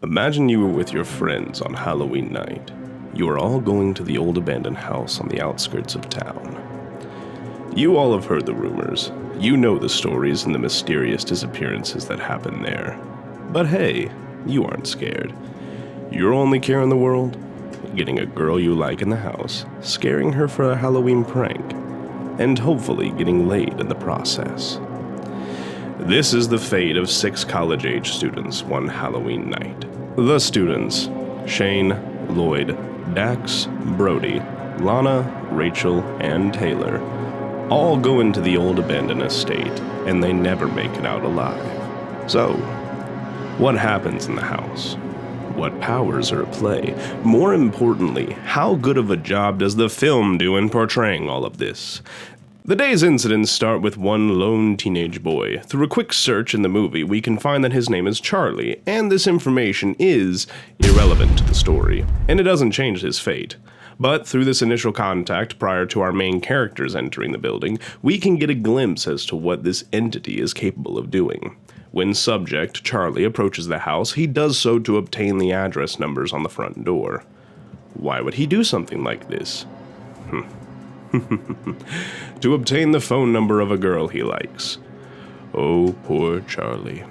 Imagine you were with your friends on Halloween night. You are all going to the old abandoned house on the outskirts of town. You all have heard the rumors. You know the stories and the mysterious disappearances that happen there. But hey, you aren't scared. Your only care in the world? Getting a girl you like in the house, scaring her for a Halloween prank, and hopefully getting laid in the process. This is the fate of 6 college-age students one Halloween night. The students: Shane, Lloyd, Dax, Brody, Lana, Rachel, and Taylor all go into the old abandoned estate, and they never make it out alive. So, what happens in the house? What powers are at play? More importantly, how good of a job does the film do in portraying all of this? The day's incidents start with one lone teenage boy. Through a quick search in the movie, we can find that his name is Charlie, and this information is irrelevant to the story, and it doesn't change his fate. But through this initial contact prior to our main characters entering the building, we can get a glimpse as to what this entity is capable of doing. When subject, Charlie, approaches the house, he does so to obtain the address numbers on the front door. Why would he do something like this? To obtain the phone number of a girl he likes. Oh, poor Charlie.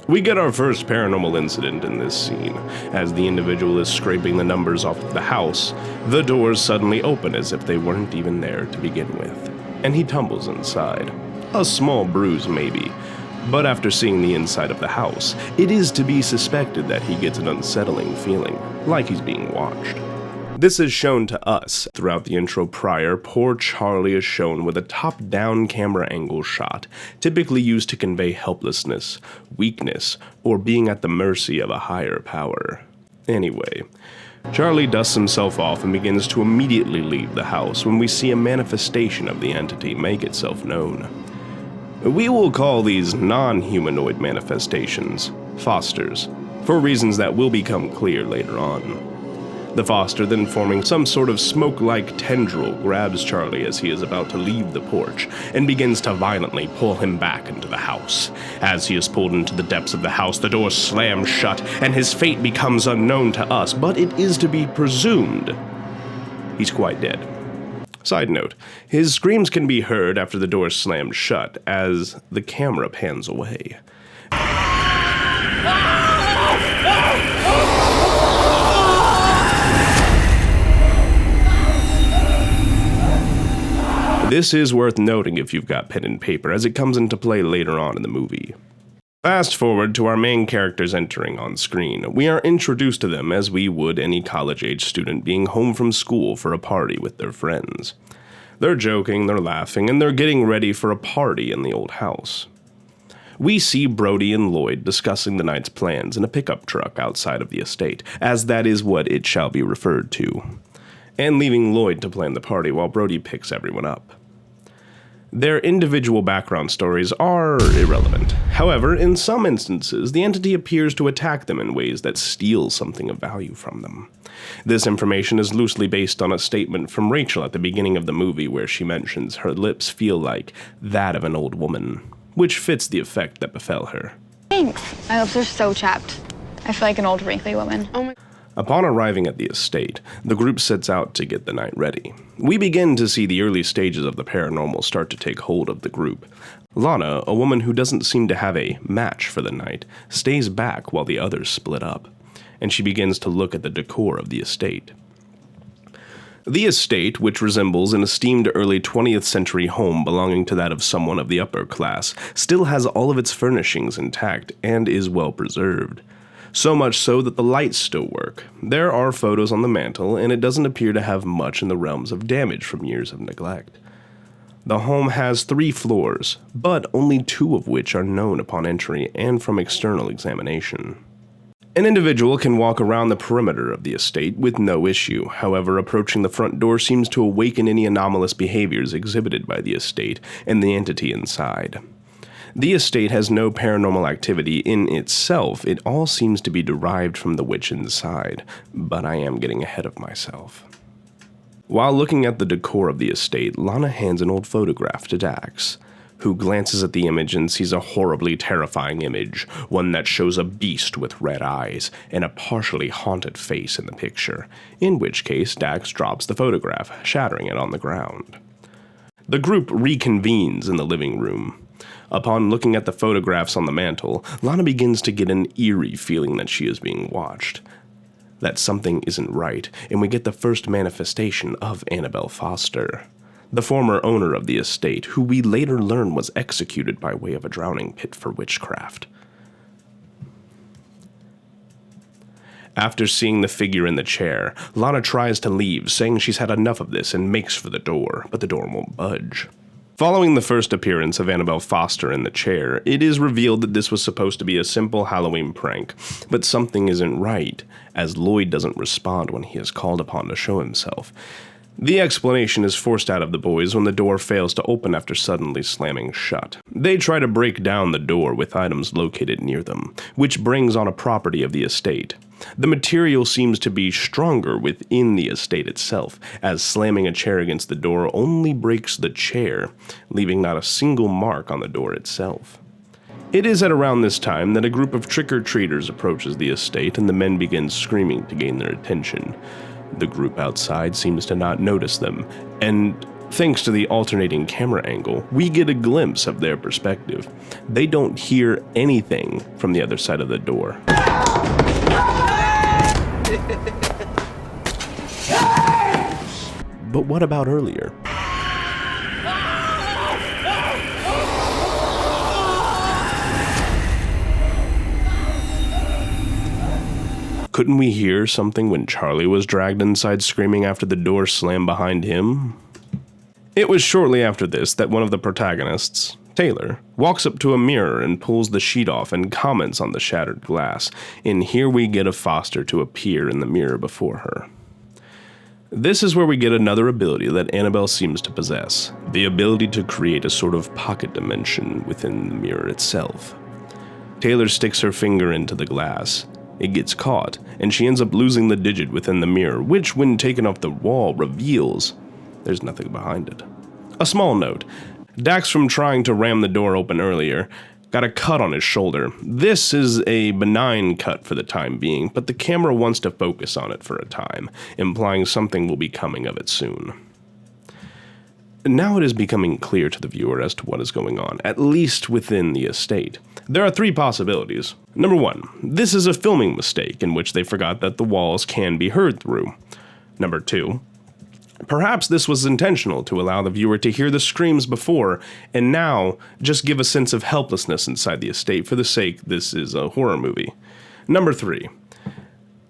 We get our first paranormal incident in this scene. As the individual is scraping the numbers off of the house, the doors suddenly open as if they weren't even there to begin with, and he tumbles inside. A small bruise maybe, but after seeing the inside of the house, it is to be suspected that he gets an unsettling feeling, like he's being watched. This is shown to us. Throughout the intro prior, poor Charlie is shown with a top-down camera angle shot, typically used to convey helplessness, weakness, or being at the mercy of a higher power. Anyway, Charlie dusts himself off and begins to immediately leave the house when we see a manifestation of the entity make itself known. We will call these non-humanoid manifestations Fosters, for reasons that will become clear later on. The Foster, then forming some sort of smoke-like tendril, grabs Charlie as he is about to leave the porch and begins to violently pull him back into the house. As he is pulled into the depths of the house, the door slams shut and his fate becomes unknown to us, but it is to be presumed he's quite dead. Side note, his screams can be heard after the door slams shut as the camera pans away. This is worth noting if you've got pen and paper, as it comes into play later on in the movie. Fast forward to our main characters entering on screen. We are introduced to them as we would any college-age student being home from school for a party with their friends. They're joking, they're laughing, and they're getting ready for a party in the old house. We see Brody and Lloyd discussing the night's plans in a pickup truck outside of the estate, as that is what it shall be referred to, and leaving Lloyd to plan the party while Brody picks everyone up. Their individual background stories are irrelevant. However, in some instances, the entity appears to attack them in ways that steal something of value from them. This information is loosely based on a statement from Rachel at the beginning of the movie where she mentions her lips feel like that of an old woman, which fits the effect that befell her. Thanks. My lips are so chapped. I feel like an old wrinkly woman. Oh my. Upon arriving at the estate, the group sets out to get the night ready. We begin to see the early stages of the paranormal start to take hold of the group. Lana, a woman who doesn't seem to have a match for the night, stays back while the others split up, and she begins to look at the decor of the estate. The estate, which resembles an esteemed early 20th century home belonging to that of someone of the upper class, still has all of its furnishings intact and is well preserved. So much so that the lights still work. There are photos on the mantle, and it doesn't appear to have much in the realms of damage from years of neglect. The home has 3 floors, but only 2 of which are known upon entry and from external examination. An individual can walk around the perimeter of the estate with no issue. However, approaching the front door seems to awaken any anomalous behaviors exhibited by the estate and the entity inside. The estate has no paranormal activity in itself. It all seems to be derived from the witch inside, but I am getting ahead of myself. While looking at the decor of the estate, Lana hands an old photograph to Dax. who glances at the image and sees a horribly terrifying image, one that shows a beast with red eyes and a partially haunted face in the picture, in which case Dax drops the photograph, shattering it on the ground. The group reconvenes in the living room. Upon looking at the photographs on the mantle, Lana begins to get an eerie feeling that she is being watched, that something isn't right, and we get the first manifestation of Annabelle Foster, the former owner of the estate, who we later learn was executed by way of a drowning pit for witchcraft. After seeing the figure in the chair, Lana tries to leave, saying she's had enough of this and makes for the door, but the door won't budge. Following the first appearance of Annabelle Foster in the chair, it is revealed that this was supposed to be a simple Halloween prank, but something isn't right, as Lloyd doesn't respond when he is called upon to show himself. The explanation is forced out of the boys when the door fails to open after suddenly slamming shut. They try to break down the door with items located near them, which brings on a property of the estate. The material seems to be stronger within the estate itself, as slamming a chair against the door only breaks the chair, leaving not a single mark on the door itself. It is at around this time that a group of trick-or-treaters approaches the estate and the men begin screaming to gain their attention. The group outside seems to not notice them, and thanks to the alternating camera angle, we get a glimpse of their perspective. They don't hear anything from the other side of the door. But what about earlier? Couldn't we hear something when Charlie was dragged inside screaming after the door slammed behind him? It was shortly after this that one of the protagonists, Taylor, walks up to a mirror and pulls the sheet off and comments on the shattered glass, and here we get a Foster to appear in the mirror before her. This is where we get another ability that Annabelle seems to possess, the ability to create a sort of pocket dimension within the mirror itself. Taylor sticks her finger into the glass. It gets caught, and she ends up losing the digit within the mirror, which, when taken off the wall, reveals there's nothing behind it. A small note. Dax, from trying to ram the door open earlier, got a cut on his shoulder. This is a benign cut for the time being, but the camera wants to focus on it for a time, implying something will be coming of it soon. Now it is becoming clear to the viewer as to what is going on, at least within the estate. There are three possibilities. Number one, this is a filming mistake in which they forgot that the walls can be heard through. Number two, perhaps this was intentional to allow the viewer to hear the screams before, and now just give a sense of helplessness inside the estate for the sake this is a horror movie. Number three,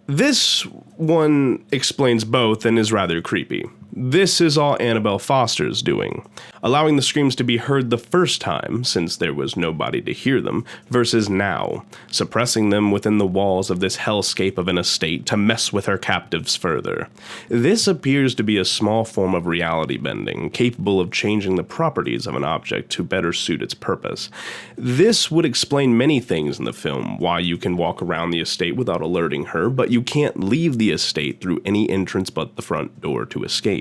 this one explains both and is rather creepy. This is all Annabelle Foster's doing, allowing the screams to be heard the first time, since there was nobody to hear them, versus now, suppressing them within the walls of this hellscape of an estate to mess with her captives further. This appears to be a small form of reality bending, capable of changing the properties of an object to better suit its purpose. This would explain many things in the film, why you can walk around the estate without alerting her, but you can't leave the estate through any entrance but the front door to escape.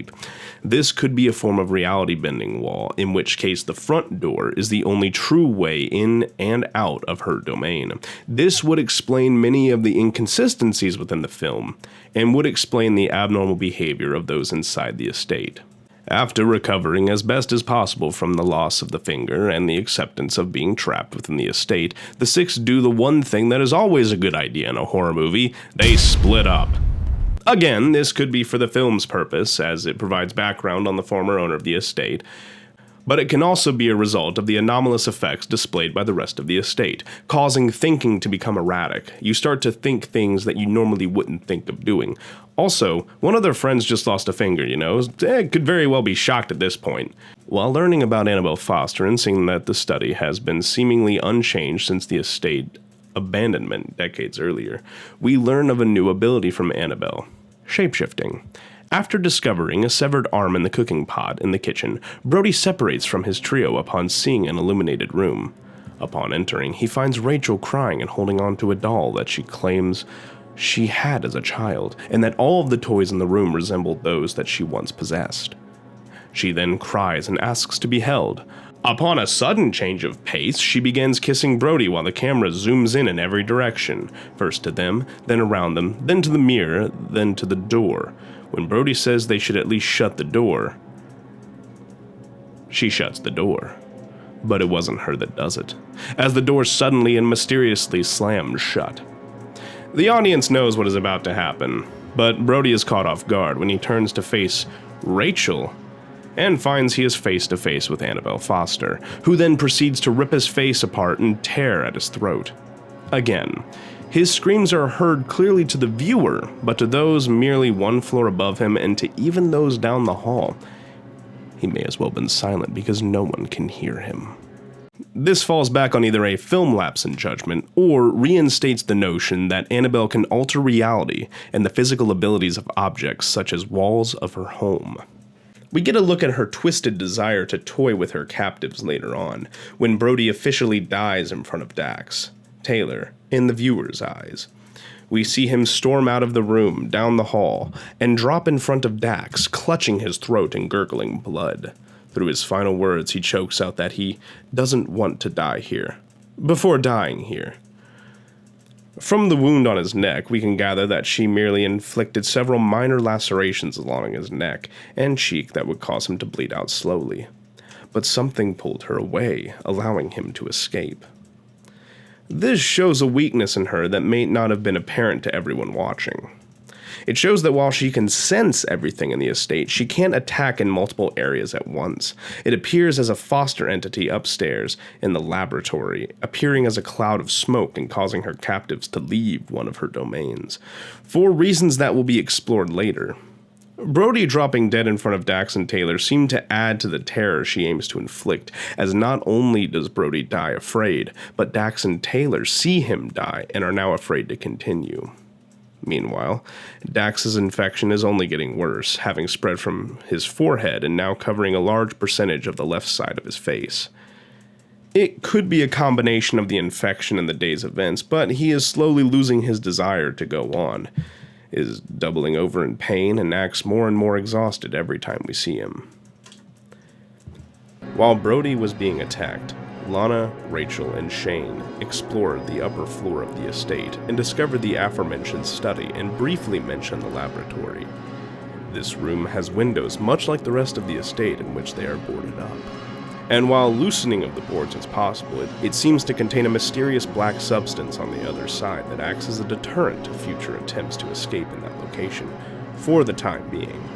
This could be a form of reality bending wall, in which case the front door is the only true way in and out of her domain. This would explain many of the inconsistencies within the film, and would explain the abnormal behavior of those inside the estate. After recovering as best as possible from the loss of the finger and the acceptance of being trapped within the estate, the six do the one thing that is always a good idea in a horror movie: they split up. Again, this could be for the film's purpose, as it provides background on the former owner of the estate, but it can also be a result of the anomalous effects displayed by the rest of the estate, causing thinking to become erratic. You start to think things that you normally wouldn't think of doing. Also, one of their friends just lost a finger, could very well be shocked at this point. While learning about Annabelle Foster and seeing that the study has been seemingly unchanged since the estate abandonment decades earlier, we learn of a new ability from Annabelle: shapeshifting. After discovering a severed arm in the cooking pot in the kitchen, Brody separates from his trio upon seeing an illuminated room. Upon entering, he finds Rachel crying and holding on to a doll that she claims she had as a child, and that all of the toys in the room resembled those that she once possessed. She then cries and asks to be held. Upon a sudden change of pace, she begins kissing Brody while the camera zooms in every direction, first to them, then around them, then to the mirror, then to the door. When Brody says they should at least shut the door, she shuts the door. But it wasn't her that does it, as the door suddenly and mysteriously slams shut. The audience knows what is about to happen, but Brody is caught off guard when he turns to face Rachel and finds he is face to face with Annabelle Foster, who then proceeds to rip his face apart and tear at his throat. Again, his screams are heard clearly to the viewer, but to those merely one floor above him and to even those down the hall, he may as well have been silent because no one can hear him. This falls back on either a film lapse in judgment or reinstates the notion that Annabelle can alter reality and the physical abilities of objects such as walls of her home. We get a look at her twisted desire to toy with her captives later on, when Brody officially dies in front of Dax, Taylor, in the viewer's eyes. We see him storm out of the room, down the hall, and drop in front of Dax, clutching his throat and gurgling blood. Through his final words, he chokes out that he doesn't want to die here, before dying here. From the wound on his neck, we can gather that she merely inflicted several minor lacerations along his neck and cheek that would cause him to bleed out slowly. But something pulled her away, allowing him to escape. This shows a weakness in her that may not have been apparent to everyone watching. It shows that while she can sense everything in the estate, she can't attack in multiple areas at once. It appears as a foster entity upstairs in the laboratory, appearing as a cloud of smoke and causing her captives to leave one of her domains, for reasons that will be explored later. Brody dropping dead in front of Dax and Taylor seemed to add to the terror she aims to inflict, as not only does Brody die afraid, but Dax and Taylor see him die and are now afraid to continue. Meanwhile, Dax's infection is only getting worse, having spread from his forehead and now covering a large percentage of the left side of his face. It could be a combination of the infection and the day's events, but he is slowly losing his desire to go on, is doubling over in pain, and acts more and more exhausted every time we see him. While Brody was being attacked, Lana, Rachel, and Shane explored the upper floor of the estate and discovered the aforementioned study and briefly mentioned the laboratory. This room has windows much like the rest of the estate in which they are boarded up. And while loosening of the boards is possible, it seems to contain a mysterious black substance on the other side that acts as a deterrent to future attempts to escape in that location, for the time being.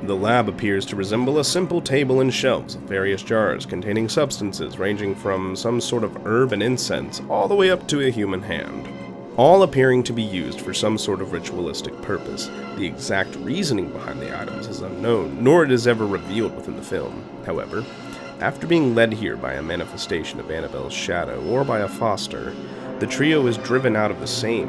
The lab appears to resemble a simple table and shelves of various jars containing substances ranging from some sort of herb and incense all the way up to a human hand, all appearing to be used for some sort of ritualistic purpose. The exact reasoning behind the items is unknown, nor it is ever revealed within the film. However, after being led here by a manifestation of Annabelle's shadow or by a foster, the trio is driven out of the same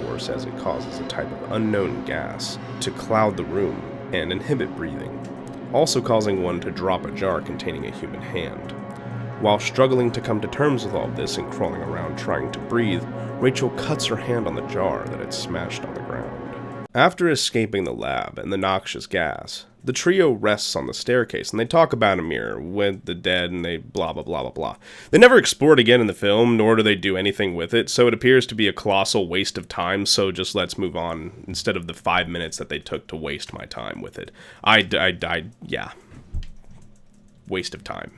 force as it causes a type of unknown gas to cloud the room and inhibit breathing, also causing one to drop a jar containing a human hand. While struggling to come to terms with all this and crawling around trying to breathe, Rachel cuts her hand on the jar that had smashed on the ground. After escaping the lab and the noxious gas, the trio rests on the staircase and they talk about a mirror with the dead and they blah blah blah blah blah. They never explore it again in the film, nor do they do anything with it, so it appears to be a colossal waste of time, so just let's move on instead of the 5 minutes that they took to waste my time with it. Yeah. Waste of time.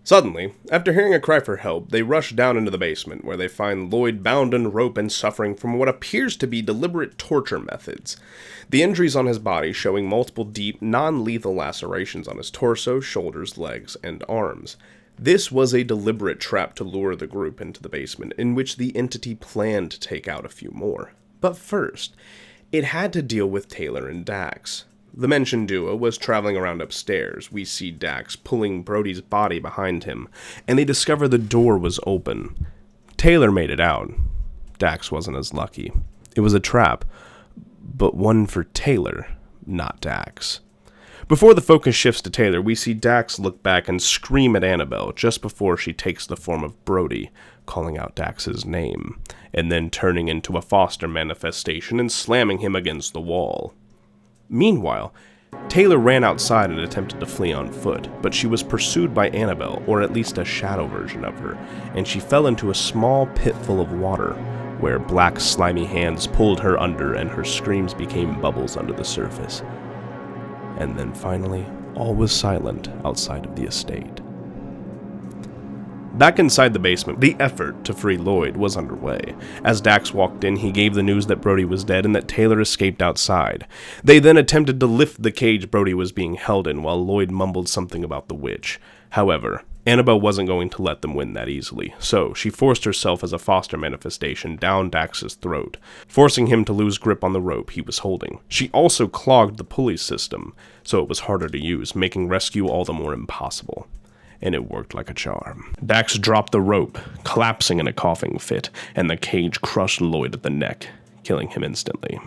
Suddenly, after hearing a cry for help, they rush down into the basement, where they find Lloyd bound in rope and suffering from what appears to be deliberate torture methods. The injuries on his body showing multiple deep, non-lethal lacerations on his torso, shoulders, legs, and arms. This was a deliberate trap to lure the group into the basement, in which the entity planned to take out a few more. But first, it had to deal with Taylor and Dax. The mentioned duo was traveling around upstairs. We see Dax pulling Brody's body behind him, and they discover the door was open. Taylor made it out. Dax wasn't as lucky. It was a trap, but one for Taylor, not Dax. Before the focus shifts to Taylor, we see Dax look back and scream at Annabelle just before she takes the form of Brody, calling out Dax's name, and then turning into a foster manifestation and slamming him against the wall. Meanwhile, Taylor ran outside and attempted to flee on foot, but she was pursued by Annabelle, or at least a shadow version of her, and she fell into a small pit full of water, where black slimy hands pulled her under and her screams became bubbles under the surface. And then finally, all was silent outside of the estate. Back inside the basement, the effort to free Lloyd was underway. As Dax walked in, he gave the news that Brody was dead and that Taylor escaped outside. They then attempted to lift the cage Brody was being held in while Lloyd mumbled something about the witch. However, Annabelle wasn't going to let them win that easily, so she forced herself as a foster manifestation down Dax's throat, forcing him to lose grip on the rope he was holding. She also clogged the pulley system, so it was harder to use, making rescue all the more impossible. And it worked like a charm. Dax dropped the rope, collapsing in a coughing fit, and the cage crushed Lloyd at the neck, killing him instantly.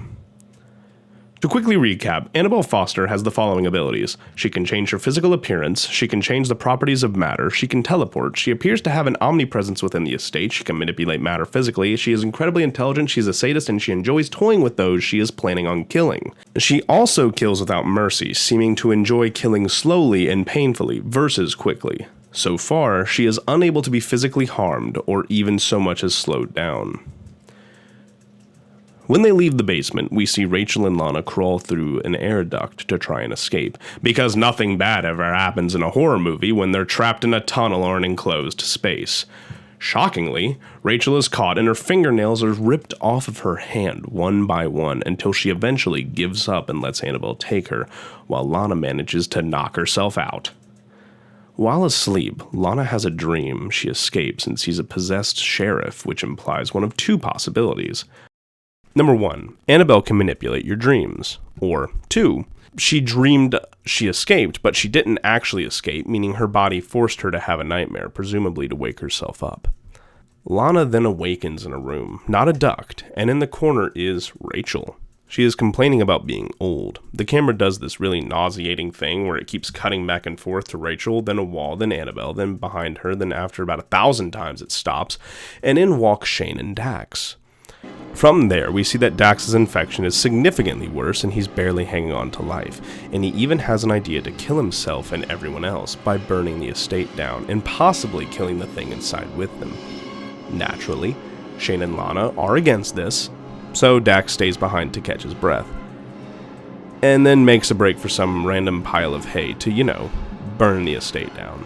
To quickly recap, Annabelle Foster has the following abilities. She can change her physical appearance, she can change the properties of matter, she can teleport, she appears to have an omnipresence within the estate, she can manipulate matter physically, she is incredibly intelligent, she's a sadist, and she enjoys toying with those she is planning on killing. She also kills without mercy, seeming to enjoy killing slowly and painfully versus quickly. So far, she is unable to be physically harmed or even so much as slowed down. When they leave the basement, we see Rachel and Lana crawl through an air duct to try and escape, because nothing bad ever happens in a horror movie when they're trapped in a tunnel or an enclosed space. Shockingly, Rachel is caught and her fingernails are ripped off of her hand one by one until she eventually gives up and lets Annabelle take her, while Lana manages to knock herself out. While asleep, Lana has a dream. She escapes and sees a possessed sheriff, which implies one of two possibilities. Number 1, Annabelle can manipulate your dreams. Or 2, she dreamed she escaped, but she didn't actually escape, meaning her body forced her to have a nightmare, presumably to wake herself up. Lana then awakens in a room, not a duct, and in the corner is Rachel. She is complaining about being old. The camera does this really nauseating thing where it keeps cutting back and forth to Rachel, then a wall, then Annabelle, then behind her, then after about 1,000 times it stops, and in walk Shane and Dax. From there, we see that Dax's infection is significantly worse and he's barely hanging on to life, and he even has an idea to kill himself and everyone else by burning the estate down and possibly killing the thing inside with them. Naturally, Shane and Lana are against this, so Dax stays behind to catch his breath, and then makes a break for some random pile of hay to, burn the estate down.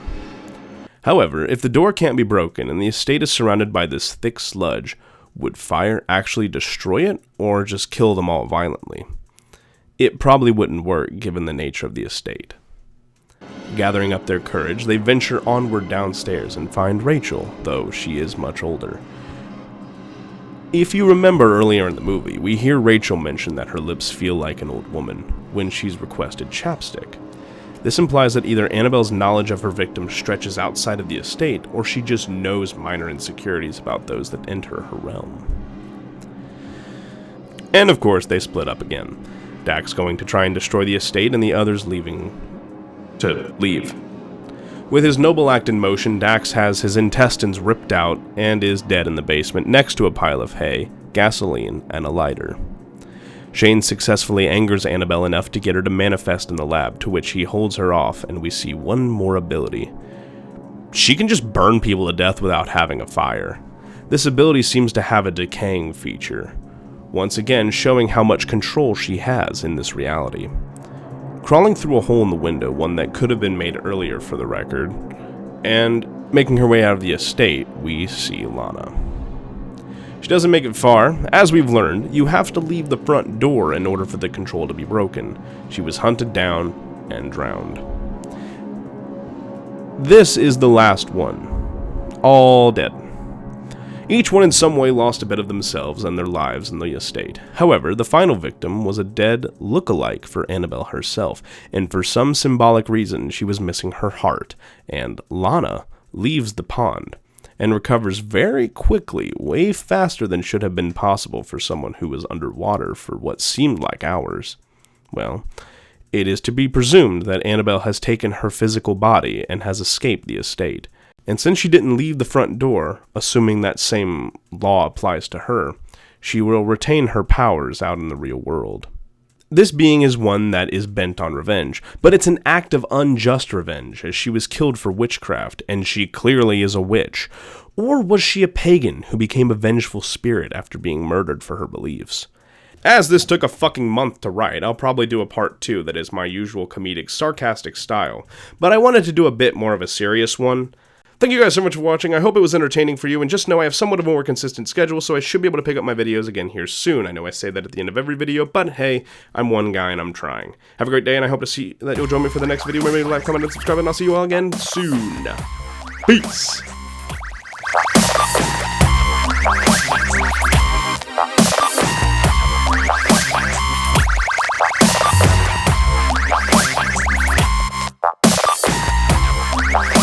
However, if the door can't be broken and the estate is surrounded by this thick sludge, would fire actually destroy it, or just kill them all violently? It probably wouldn't work given the nature of the estate. Gathering up their courage, they venture onward downstairs and find Rachel, though she is much older. If you remember earlier in the movie, we hear Rachel mention that her lips feel like an old woman when she's requested chapstick. This implies that either Annabelle's knowledge of her victim stretches outside of the estate, or she just knows minor insecurities about those that enter her realm. And of course, they split up again. Dax going to try and destroy the estate, and the others leaving to leave. With his noble act in motion, Dax has his intestines ripped out and is dead in the basement next to a pile of hay, gasoline, and a lighter. Shane successfully angers Annabelle enough to get her to manifest in the lab, to which he holds her off, and we see one more ability. She can just burn people to death without having a fire. This ability seems to have a decaying feature, once again showing how much control she has in this reality. Crawling through a hole in the window, one that could have been made earlier for the record, and making her way out of the estate, we see Lana. She doesn't make it far. As we've learned, you have to leave the front door in order for the control to be broken. She was hunted down and drowned. This is the last one. All dead. Each one in some way lost a bit of themselves and their lives in the estate. However, the final victim was a dead look-alike for Annabelle herself, and for some symbolic reason she was missing her heart, and Lana leaves the pond and recovers very quickly, way faster than should have been possible for someone who was underwater for what seemed like hours. Well, it is to be presumed that Annabelle has taken her physical body and has escaped the estate. And since she didn't leave the front door, assuming that same law applies to her, she will retain her powers out in the real world. This being is one that is bent on revenge, but it's an act of unjust revenge, as she was killed for witchcraft, and she clearly is a witch. Or was she a pagan who became a vengeful spirit after being murdered for her beliefs? As this took a fucking month to write, I'll probably do a part 2 that is my usual comedic, sarcastic style, but I wanted to do a bit more of a serious one. Thank you guys so much for watching. I hope it was entertaining for you, and just know I have somewhat of a more consistent schedule, so I should be able to pick up my videos again here soon. I know I say that at the end of every video, but hey, I'm one guy and I'm trying. Have a great day, and I hope to see that you'll join me for the next video. Remember to like, comment, and subscribe, and I'll see you all again soon. Peace!